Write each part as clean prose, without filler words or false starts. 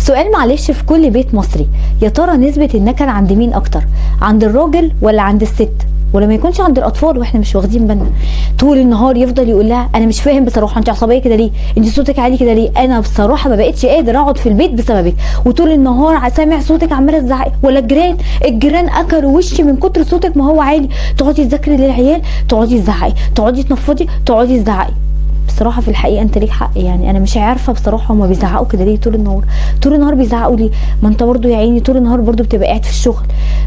سؤال معلش في كل بيت مصري، يا ترى نسبة النكد عند مين اكتر؟ عند الراجل ولا عند الست؟ ولا ما يكونش عند الاطفال واحنا مش واخدين بالنا؟ طول النهار يفضل يقول لها انا مش فاهم بصراحه انت عصبيه كده ليه؟ انت صوتك عالي كده ليه؟ انا بصراحه ما بقتش قادر اقعد في البيت بسببك، وطول النهار سامع صوتك عماله تزعقي. ولا الجيران اكلوا وشي من كتر صوتك ما هو عالي، تقعدي تذاكري للعيال تقعدي تزعقي، تقعدي تنفضي تقعدي تزعقي. بصراحه في الحقيقه انت ليك حق، يعني انا مش عارفه بصراحه هما بيزعقوا كده ليه طول النهار؟ طول النهار بيزعقوا ليه؟ ما انت برضو يا عيني طول النهار برضو بتبقى قاعد في الشغل،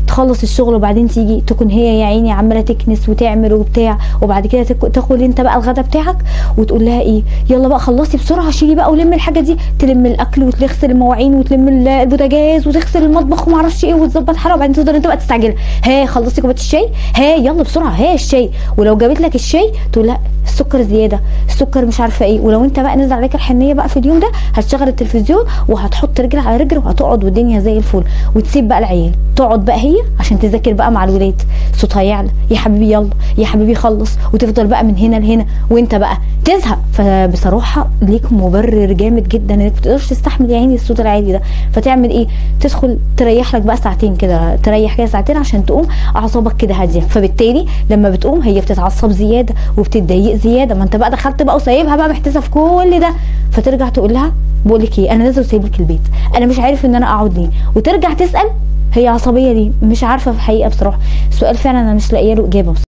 تخلص الشغل وبعدين تيجي تكون هي يا عيني عماله تكنس وتعمل وبتاع، وبعد كده تاكل انت بقى الغدا بتاعك وتقول لها ايه؟ يلا بقى خلصي بسرعه، شيلي بقى ولمي الحاجه دي، تلم الاكل وتغسل المواعين وتلم البوتاجاز وتغسل المطبخ وما اعرفش ايه وتظبط حالها، وبعدين تفضل انت بقى تستعجل. ها خلصتي كوبايه الشاي؟ ها يلا بسرعه، ها الشاي. ولو جابت لك الشاي تقول لا السكر زياده، السكر مش عارفه ايه. ولو انت بقى نزل عليك الحنيه بقى في اليوم ده هتشغل التلفزيون وهتحط رجل على رجل وهتقعد والدنيا زي الفل، وتسيب بقى العيال تقعد بقى هي عشان تذاكر بقى مع الولاد، صوتها يعلى يا حبيبي يلا يا حبيبي خلص، وتفضل بقى من هنا لهنا وانت بقى تزهق. فبصراحه ليك مبرر جامد جدا انك ما تقدرش تستحمل يا عيني الصوت العالي ده. فتعمل ايه؟ تدخل تريح لك بقى ساعتين كده، تريح كده ساعتين عشان تقوم اعصابك كده هاديه. فبالتالي لما بتقوم هي بتتعصب زياده وبتتضايق زياده، ما انت بقى دخلت بقى وسايبها بقى محتاسه في كل ده. فترجع تقول لها بقول لك ايه، انا نازل وسايب لك البيت، انا مش عارف ان انا اقعد ليه. وترجع تسال هي عصبيه ليه؟ مش عارفه في الحقيقه بصراحه. السؤال فعلا انا مش لاقيه له اجابه.